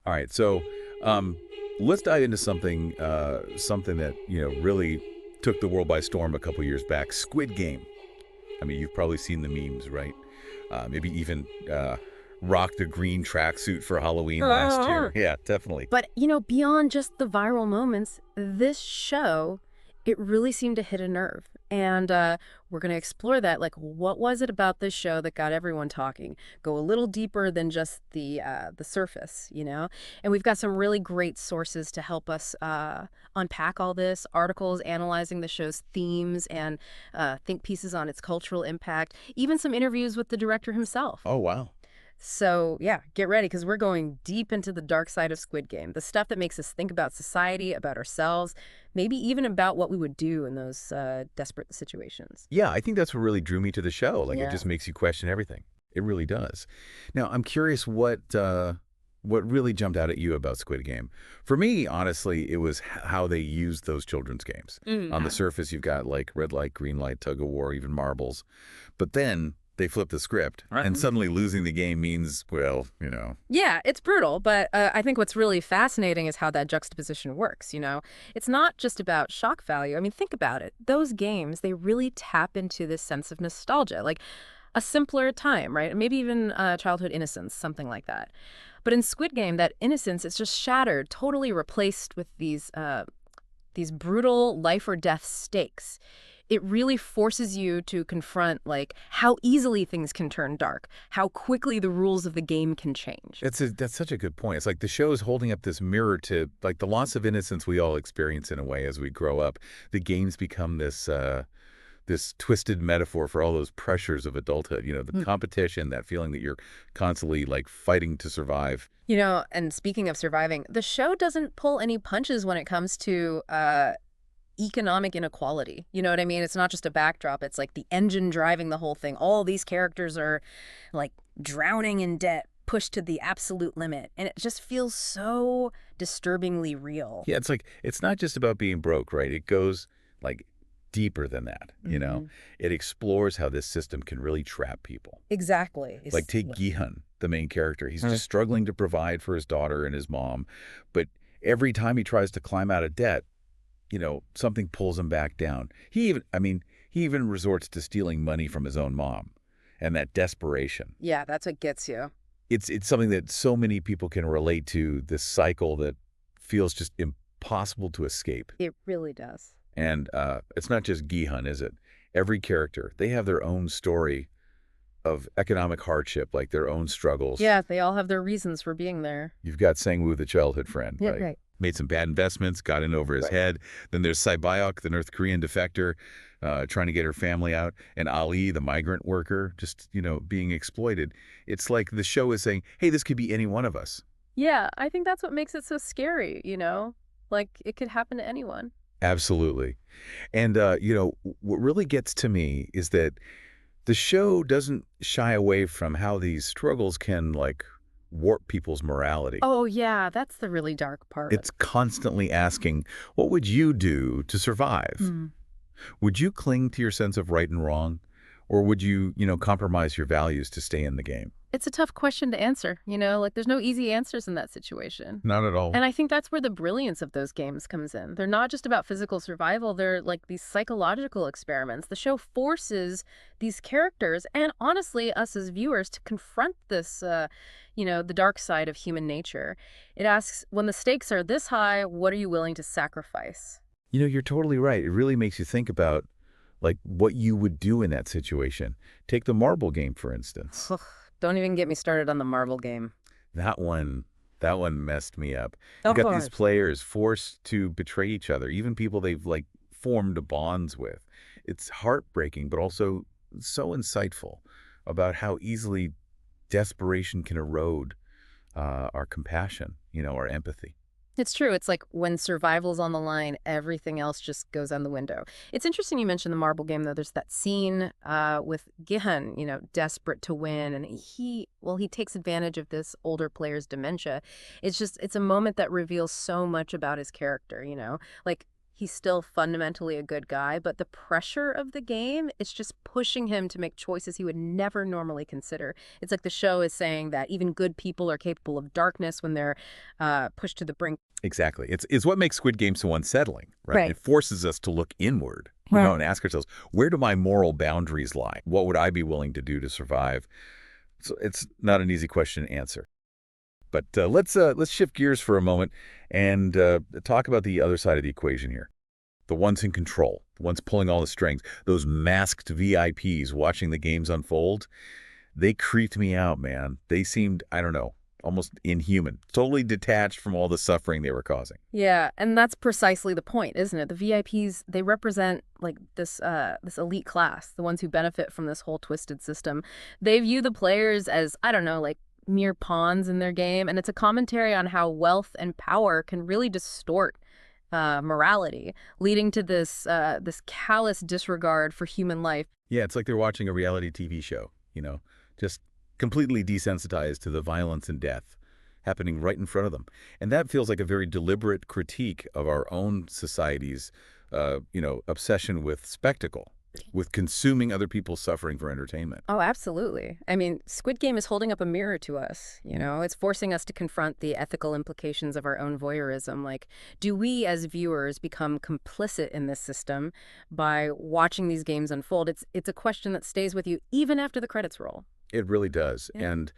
All right, so um, let's dive into something that really took the world by storm a couple years back. Squid Game. I mean, you've probably seen the memes, right? Maybe even rocked a green tracksuit for Halloween last year. Yeah, definitely. But, beyond just the viral moments, this show, it really seemed to hit a nerve. And we're going to explore that. Like, what was it about this show that got everyone talking? Go a little deeper than just the surface, And we've got some really great sources to help us unpack all this, articles analyzing the show's themes and think pieces on its cultural impact, even some interviews with the director himself. Oh, wow. So, yeah, get ready because we're going deep into the dark side of Squid Game, the stuff that makes us think about society, about ourselves, maybe even about what we would do in those desperate situations. Yeah, I think that's what really drew me to the show. Like, it Yeah. just makes you question everything. It really does. Now, I'm curious what really jumped out at you about Squid Game. For me, honestly, it was how they used those children's games. On the surface, you've got like red light, green light, tug of war, even marbles. But then they flip the script, and suddenly losing the game means, well. Yeah, it's brutal, but I think what's really fascinating is how that juxtaposition works, It's not just about shock value. I mean, think about it. Those games, they really tap into this sense of nostalgia, like a simpler time, right? Maybe even childhood innocence, something like that. But in Squid Game, that innocence is just shattered, totally replaced with these brutal life or death stakes. It really forces you to confront like how easily things can turn dark, how quickly the rules of the game can change. That's such a good point. It's like the show is holding up this mirror to like the loss of innocence we all experience in a way as we grow up. The games become this twisted metaphor for all those pressures of adulthood. The competition, that feeling that you're constantly like fighting to survive. And speaking of surviving, the show doesn't pull any punches when it comes to economic inequality. You know what I mean? It's not just a backdrop. It's like the engine driving the whole thing. All these characters are like drowning in debt, pushed to the absolute limit. And it just feels so disturbingly real. Yeah, it's like it's not just about being broke, right? It goes like deeper than that. It explores how this system can really trap people. Exactly. Like take Gihan, the main character. He's just struggling to provide for his daughter and his mom, but every time he tries to climb out of debt, something pulls him back down. He even resorts to stealing money from his own mom, and that desperation. Yeah, that's what gets you. It's something that so many people can relate to, this cycle that feels just impossible to escape. It really does. And it's not just Gihan, is it? Every character, they have their own story of economic hardship, like their own struggles. Yeah, they all have their reasons for being there. You've got Sang-woo, the childhood friend, Yeah, right? right. Made some bad investments, got in over his head. Then there's Sae-byok, the North Korean defector, trying to get her family out, and Ali, the migrant worker, just, being exploited. It's like the show is saying, hey, this could be any one of us. Yeah, I think that's what makes it so scary, Like, it could happen to anyone. Absolutely. And, what really gets to me is that the show doesn't shy away from how these struggles can, like, warp people's morality. Oh, yeah, that's the really dark part. It's constantly asking, what would you do to survive? Mm. Would you cling to your sense of right and wrong? Or would you, compromise your values to stay in the game? It's a tough question to answer, Like, there's no easy answers in that situation. Not at all. And I think that's where the brilliance of those games comes in. They're not just about physical survival. They're like these psychological experiments. The show forces these characters and honestly us as viewers to confront this, the dark side of human nature. It asks, when the stakes are this high, what are you willing to sacrifice? You're totally right. It really makes you think about like what you would do in that situation. Take the marble game, for instance. Don't even get me started on the marble game. That one messed me up. Of You got course. these players forced to betray each other, even people they've like formed bonds with. It's heartbreaking, but also so insightful about how easily desperation can erode our compassion, our empathy. It's true. It's like when survival's on the line, everything else just goes out the window. It's interesting you mentioned the marble game, though. There's that scene with Gihan, desperate to win, and he takes advantage of this older player's dementia. It's a moment that reveals so much about his character, Like, he's still fundamentally a good guy, but the pressure of the game is just pushing him to make choices he would never normally consider. It's like the show is saying that even good people are capable of darkness when they're pushed to the brink. Exactly. It's what makes Squid Game so unsettling, right? Right. It forces us to look inward, and ask ourselves, where do my moral boundaries lie? What would I be willing to do to survive? So it's not an easy question to answer. But let's shift gears for a moment and talk about the other side of the equation here. The ones in control, the ones pulling all the strings, those masked VIPs watching the games unfold, they creeped me out, man. They seemed, I don't know, almost inhuman, totally detached from all the suffering they were causing. Yeah, and that's precisely the point, isn't it? The VIPs, they represent like this elite class, the ones who benefit from this whole twisted system. They view the players as, I don't know, like mere pawns in their game, and it's a commentary on how wealth and power can really distort morality, leading to this callous disregard for human life. Yeah, it's like they're watching a reality TV show, just completely desensitized to the violence and death happening right in front of them. And that feels like a very deliberate critique of our own society's, obsession with spectacle, with consuming other people's suffering for entertainment. Oh, absolutely. I mean, Squid Game is holding up a mirror to us, It's forcing us to confront the ethical implications of our own voyeurism. Like, do we as viewers become complicit in this system by watching these games unfold? It's a question that stays with you even after the credits roll. It really does. Yeah. And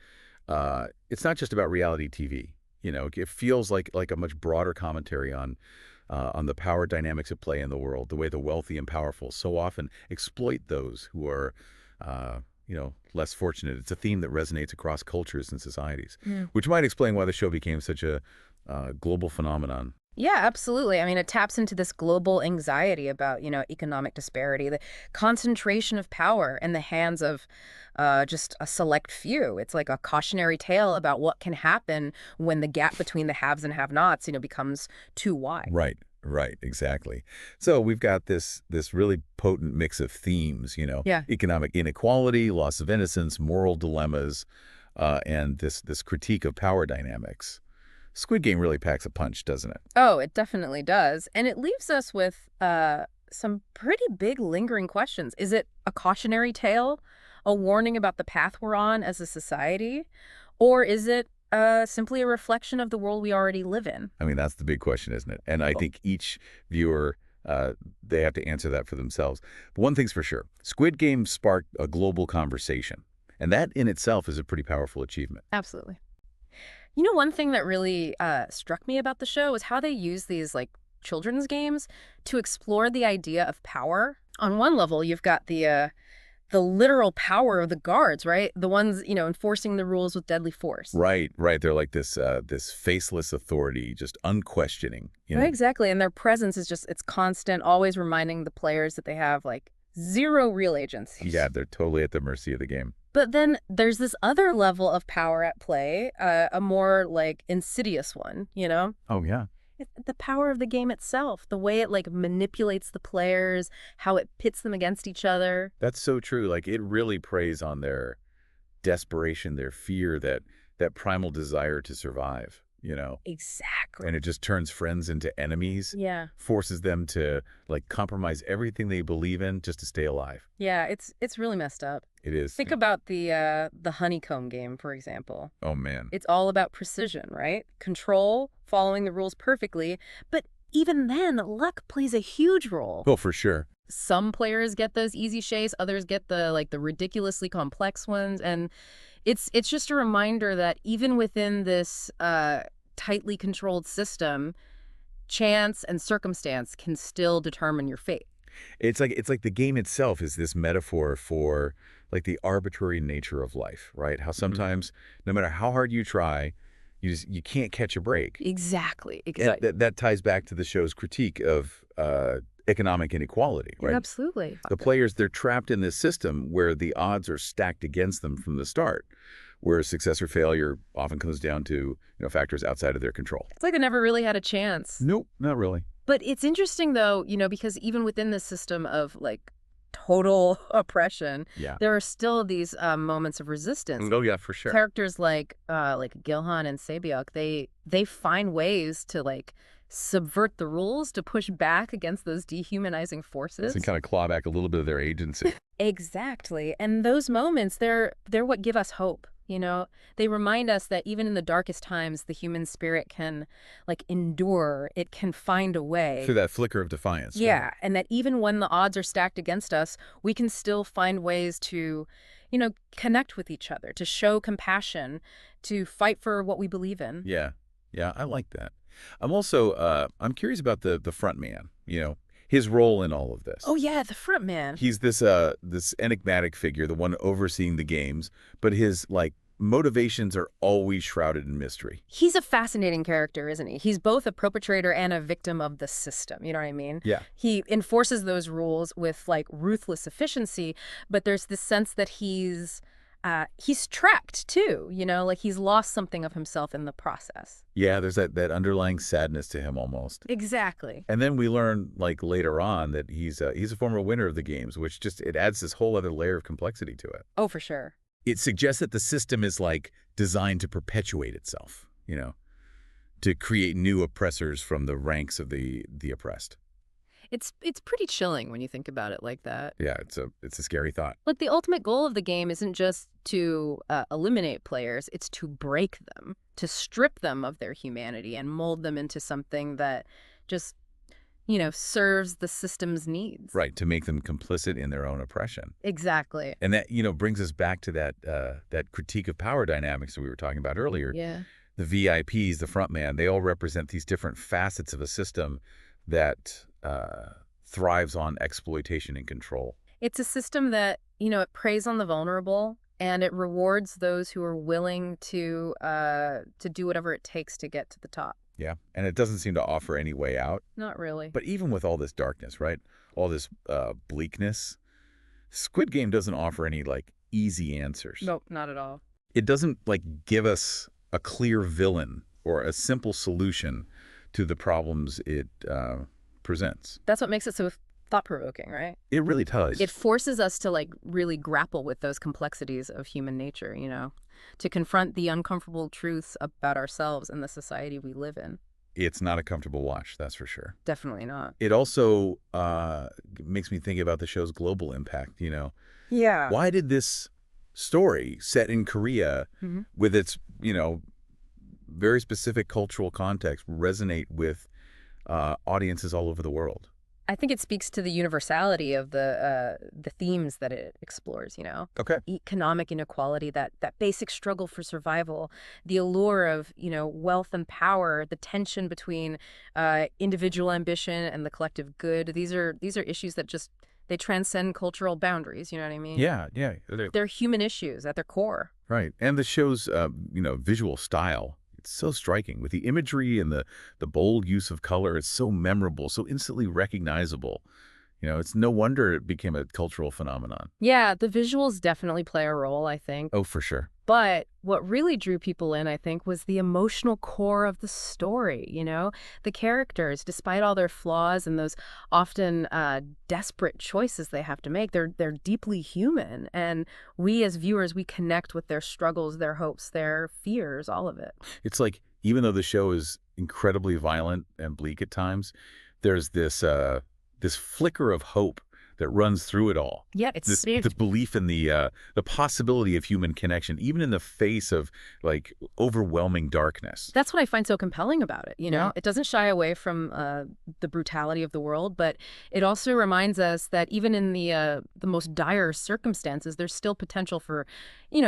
it's not just about reality TV. It feels like a much broader commentary on the power dynamics at play in the world, the way the wealthy and powerful so often exploit those who are, less fortunate. It's a theme that resonates across cultures and societies, which might explain why the show became such a global phenomenon. Yeah, absolutely. I mean, it taps into this global anxiety about, economic disparity, the concentration of power in the hands of just a select few. It's like a cautionary tale about what can happen when the gap between the haves and have-nots, becomes too wide. Right, exactly. So we've got this really potent mix of themes, Yeah. economic inequality, loss of innocence, moral dilemmas, and this critique of power dynamics. Squid Game really packs a punch, doesn't it? Oh, it definitely does. And it leaves us with some pretty big lingering questions. Is it a cautionary tale, a warning about the path we're on as a society? Or is it simply a reflection of the world we already live in? I mean, that's the big question, isn't it? And I think each viewer, they have to answer that for themselves. But one thing's for sure, Squid Game sparked a global conversation. And that in itself is a pretty powerful achievement. Absolutely. One thing that really struck me about the show is how they use these like children's games to explore the idea of power. On one level, you've got the literal power of the guards, right? The ones, enforcing the rules with deadly force. Right. They're like this faceless authority, just unquestioning. Right, exactly. And their presence is it's constant, always reminding the players that they have like zero real agency. Yeah, they're totally at the mercy of the game. But then there's this other level of power at play, a more like insidious one, Oh, yeah. The power of the game itself, the way it like manipulates the players, how it pits them against each other. That's so true. Like, it really preys on their desperation, their fear, that primal desire to survive, Exactly. And it just turns friends into enemies. Yeah. Forces them to like compromise everything they believe in just to stay alive. Yeah, it's really messed up. It is. Think about the honeycomb game, for example. Oh, man. It's all about precision, right? Control, following the rules perfectly. But even then, luck plays a huge role. Oh, for sure. Some players get those easy shays, others get the ridiculously complex ones, and it's just a reminder that even within this tightly controlled system, chance and circumstance can still determine your fate. It's like the game itself is this metaphor for like the arbitrary nature of life, right? How sometimes, no matter how hard you try, you can't catch a break. Exactly. And that ties back to the show's critique of economic inequality, right? Absolutely. The players, they're trapped in this system where the odds are stacked against them from the start, where success or failure often comes down to factors outside of their control. It's like they never really had a chance. Nope, not really. But it's interesting, though, because even within this system of like total oppression, there are still these moments of resistance. Oh, yeah, for sure. Characters like Gilhan and Sabiok, they find ways to like subvert the rules to push back against those dehumanizing So forces. kind of claw back a little bit of their agency. Exactly. And those moments, they're what give us hope, you know? They remind us that even in the darkest times, the human spirit can like endure, it can find a way. Through that flicker of defiance, right? Yeah, and that even when the odds are stacked against us, we can still find ways to, connect with each other, to show compassion, to fight for what we believe in. Yeah. Yeah, I like that. I'm also I'm curious about the front man, his role in all of Oh this. yeah, the front man. He's this enigmatic figure, the one overseeing the games, but his motivations are always shrouded in mystery. He's a fascinating character, isn't he? He's both a perpetrator and a victim of the system, you know what I mean? Yeah. He enforces those rules with like ruthless efficiency, but there's this sense that he's trapped too, like he's lost something of himself in the process. Yeah, there's that underlying sadness to him almost. Exactly. And then we learn later on that he's a former winner of the games, which just it adds this whole other layer of complexity to it. Oh, for sure. It suggests that the system is designed to perpetuate itself, to create new oppressors from the ranks of the oppressed. It's pretty chilling when you think about it like that. Yeah, it's a scary thought. Like the ultimate goal of the game isn't just to eliminate players, it's to break them, to strip them of their humanity and mold them into something that just, serves the system's needs. Right, to make them complicit in their own oppression. Exactly. And that, brings us back to that critique of power dynamics that we were talking about earlier. Yeah. The VIPs, the front man, they all represent these different facets of a system that thrives on exploitation and control. It's a system that, it preys on the vulnerable and it rewards those who are willing to do whatever it takes to get to the top. Yeah, and it doesn't seem to offer any way out. Not really. But even with all this darkness, right, all this bleakness, Squid Game doesn't offer any easy answers. Nope, not at all. It doesn't give us a clear villain or a simple solution to the problems it presents. That's what makes it so thought-provoking, right? It really does. It forces us to really grapple with those complexities of human nature, to confront the uncomfortable truths about ourselves and the society we live in. It's not a comfortable watch, that's for sure. Definitely not. It also makes me think about the show's global impact, Yeah. Why did this story set in Korea with its, very specific cultural context resonate with audiences all over the world? I think it speaks to the universality of the themes that it explores, Okay. Economic inequality, that basic struggle for survival, the allure of, wealth and power, the tension between individual ambition and the collective good. These are issues that they transcend cultural boundaries, you know what I mean? Yeah. They're human issues at their core. Right. And the show's, visual style, it's so striking with the imagery and the bold use of color. It's so memorable, so instantly recognizable. It's no wonder it became a cultural phenomenon. Yeah, the visuals definitely play a role, I think. Oh, for sure. But what really drew people in, I think, was the emotional core of the story, The characters, despite all their flaws and those often desperate choices they have to make, they're deeply human. And we as viewers, we connect with their struggles, their hopes, their fears, all of it. It's even though the show is incredibly violent and bleak at times, there's this flicker of hope that runs through it all. Yeah, it's the belief in the possibility of human connection, even in the face of overwhelming darkness. That's what I find so compelling about it, Yeah. It doesn't shy away from the brutality of the world, but it also reminds us that even in the most dire circumstances, there's still potential for,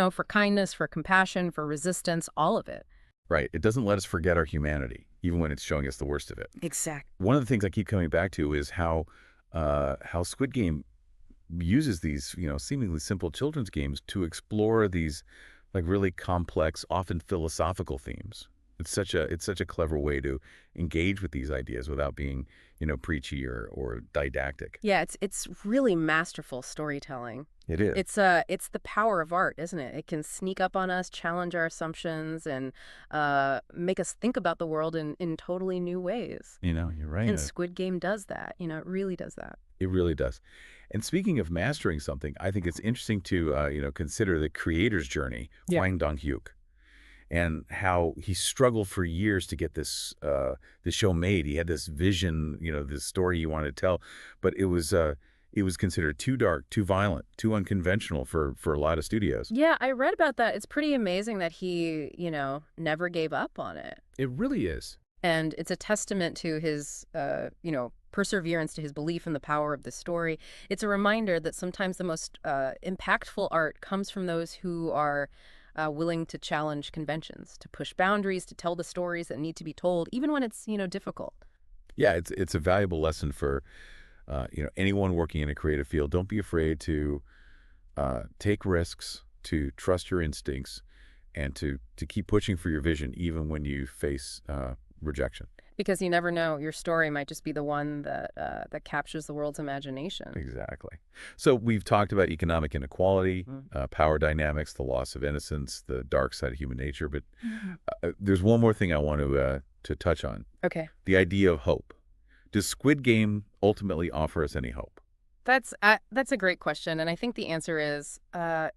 for kindness, for compassion, for resistance, all of it. Right. It doesn't let us forget our humanity, even when it's showing us the worst of it. Exactly. One of the things I keep coming back to is how Squid Game uses these, seemingly simple children's games to explore these really complex, often philosophical themes. It's such a clever way to engage with these ideas without being, preachy or didactic. Yeah, it's really masterful storytelling. It is. It's the power of art, isn't it? It can sneak up on us, challenge our assumptions, and make us think about the world in totally new ways. You're right. And Squid Game does that. It really does that. It really does. And speaking of mastering something, I think it's interesting to consider the creator's journey, Yeah. Hwang Dong-hyuk. and how he struggled for years to get this show made. He had this vision, this story he wanted to tell, but it was considered too dark, too violent, too unconventional for a lot of studios. Yeah, I read about that. It's pretty amazing that he, never gave up on it. It really is. And it's a testament to his, perseverance, to his belief in the power of the story. It's a reminder that sometimes the most impactful art comes from those who are willing to challenge conventions, to push boundaries, to tell the stories that need to be told, even when it's, difficult. Yeah, it's a valuable lesson for anyone working in a creative field. Don't be afraid to take risks, to trust your instincts, and to keep pushing for your vision, even when you face rejection. Because you never know, your story might just be the one that captures the world's imagination. Exactly. So we've talked about economic inequality, power dynamics, the loss of innocence, the dark side of human nature. But there's one more thing I want to touch on. Okay. The idea of hope. Does Squid Game ultimately offer us any hope? That's a great question, and I think the answer is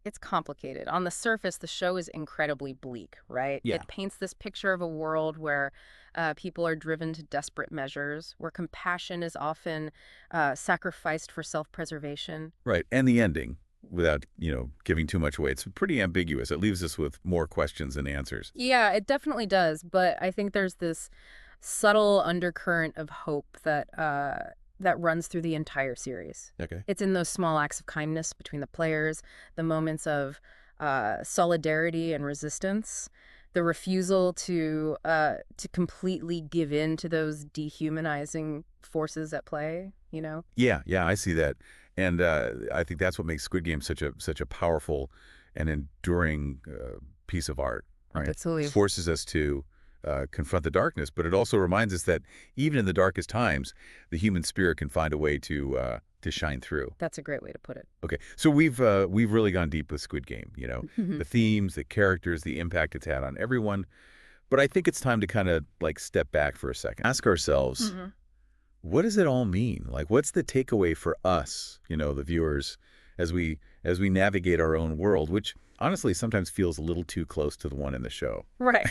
it's complicated. On the surface, the show is incredibly bleak, right? Yeah. It paints this picture of a world where people are driven to desperate measures, where compassion is often sacrificed for self-preservation. Right. And the ending, without giving too much away, it's pretty ambiguous. It leaves us with more questions than answers. Yeah, it definitely does, but I think there's this subtle undercurrent of hope that runs through the entire series. Okay. It's in those small acts of kindness between the players, the moments of solidarity and resistance, the refusal to completely give in to those dehumanizing forces at play. Yeah, I see that, and I think that's what makes Squid Game such a powerful and enduring piece of art. Right. Absolutely. It forces us to confront the darkness, but it also reminds us that even in the darkest times, the human spirit can find a way to shine through. That's a great way to put it. Okay, so we've really gone deep with Squid Game. The themes, the characters, the impact it's had on everyone. But I think it's time to kind of step back for a second, ask ourselves, what does it all mean? What's the takeaway for us, the viewers, as we navigate our own world, which honestly sometimes feels a little too close to the one in the show. Right.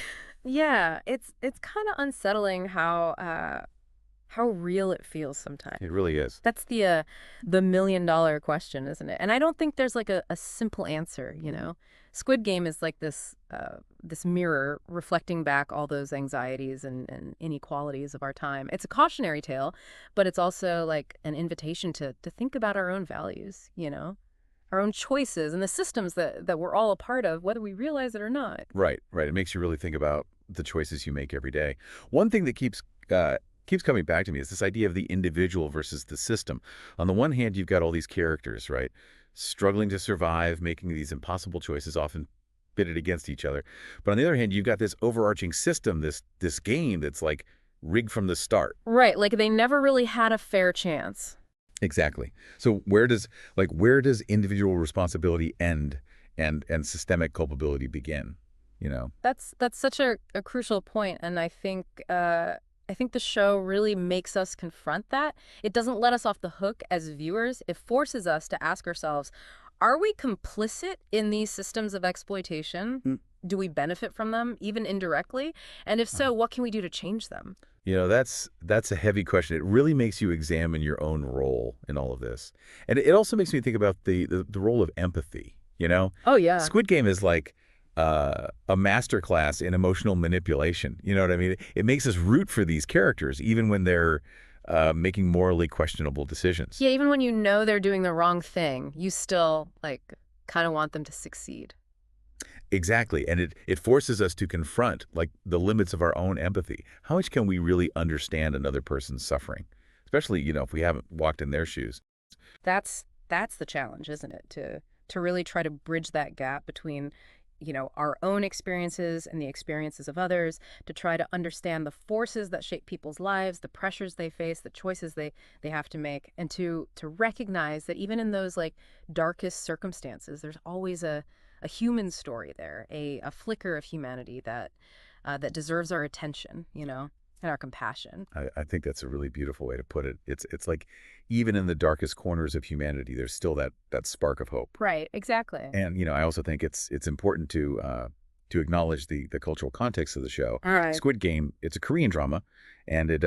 Yeah, it's kind of unsettling how real it feels sometimes. It really is. That's the $1 million question, isn't it? And I don't think there's a simple answer, Squid Game is like this mirror reflecting back all those anxieties and inequalities of our time. It's a cautionary tale, but it's also like an invitation to think about our own values, our own choices and the systems that we're all a part of, whether we realize it or not. Right. It makes you really think about the choices you make every day. One thing that keeps coming back to me is this idea of the individual versus the system. On the one hand, you've got all these characters, right, struggling to survive, making these impossible choices, often pitted against each other. But on the other hand, you've got this overarching system, this game that's rigged from the start. Right, they never really had a fair chance. Exactly. So where does individual responsibility end and systemic culpability begin? That's such a crucial point, and I think the show really makes us confront that. It doesn't let us off the hook as viewers. It forces us to ask ourselves, are we complicit in these systems of exploitation? Do we benefit from them, even indirectly? And if so, what can we do to change them? That's a heavy question. It really makes you examine your own role in all of this. And it also makes me think about the role of empathy, Oh, yeah. Squid Game is a masterclass in emotional manipulation. You know what I mean? It makes us root for these characters, even when they're making morally questionable decisions. Yeah, even when you know they're doing the wrong thing, you still, kind of want them to succeed. Exactly. And it forces us to confront, the limits of our own empathy. How much can we really understand another person's suffering? Especially, if we haven't walked in their shoes. That's the challenge, isn't it? To really try to bridge that gap between our own experiences and the experiences of others, to try to understand the forces that shape people's lives, the pressures they face, the choices they have to make, and to recognize that even in those darkest circumstances, there's always a human story there, a flicker of humanity that deserves our attention, and our compassion. I think that's a really beautiful way to put it. It's even in the darkest corners of humanity, there's still that spark of hope. Right, exactly. And I also think it's important to to acknowledge the cultural context of the show. All right. Squid Game, it's a Korean drama, and it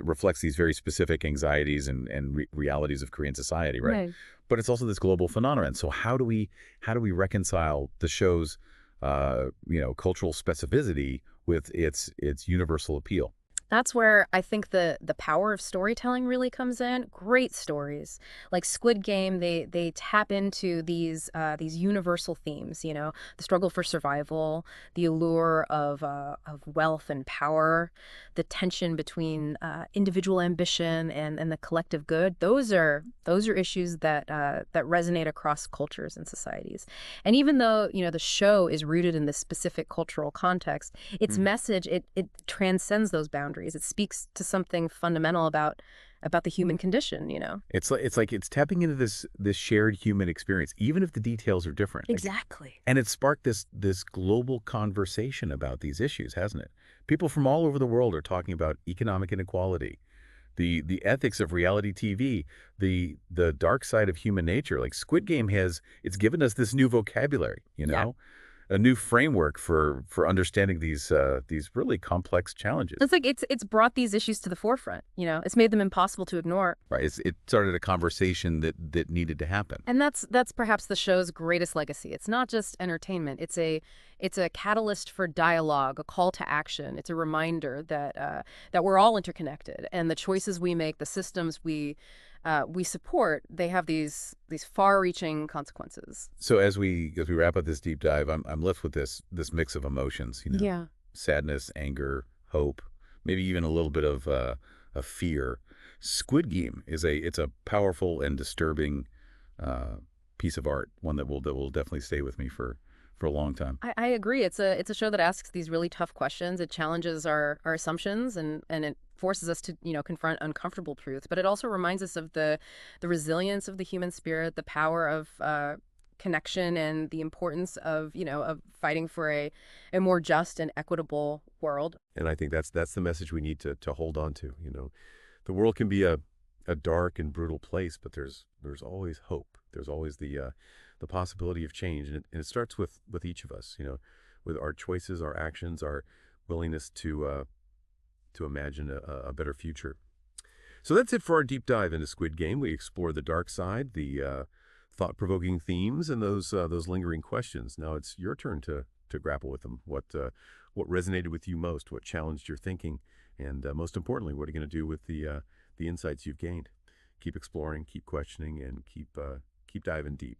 reflects these very specific anxieties and realities of Korean society, right? Right. But it's also this global phenomenon. So how do we reconcile the show's cultural specificity with its universal appeal? That's where I think the power of storytelling really comes in. Great stories like Squid Game, they tap into these universal themes. The struggle for survival, the allure of wealth and power, the tension between individual ambition and the collective good. Those are issues that resonate across cultures and societies. And even though the show is rooted in this specific cultural context, its message it transcends those boundaries. It speaks to something fundamental about the human condition. It's tapping into this shared human experience, even if the details are different. Exactly. And it sparked this global conversation about these issues, hasn't it? People from all over the world are talking about economic inequality, the ethics of reality TV, the dark side of human nature. Like Squid Game it's given us this new vocabulary, Yeah. a new framework for understanding these really complex challenges. It's like it's brought these issues to the forefront. It's made them impossible to ignore. Right. It started a conversation that needed to happen. And that's perhaps the show's greatest legacy. It's not just entertainment. It's a catalyst for dialogue, a call to action. It's a reminder that we're all interconnected, and the choices we make, the systems we support, they have these far-reaching consequences. So as we wrap up this deep dive, I'm left with this mix of emotions, Yeah. sadness, anger, hope, maybe even a little bit of fear. Squid Game it's a powerful and disturbing piece of art, one that will definitely stay with me for a long time. I agree. It's a show that asks these really tough questions. It challenges our assumptions and it forces us to confront uncomfortable truths. But it also reminds us of the resilience of the human spirit, the power of connection, and the importance of fighting for a more just and equitable world. And I think that's the message we need to hold on to. The world can be a dark and brutal place, but there's always hope. There's always the possibility of change, and it starts with each of us. With our choices, our actions, our willingness to imagine a better future. So that's it for our deep dive into Squid Game. We explore the dark side, the thought-provoking themes, and those lingering questions. Now it's your turn to grapple with them. What resonated with you most? What challenged your thinking? And most importantly, what are you going to do with the insights you've gained? Keep exploring, keep questioning, and keep diving deep.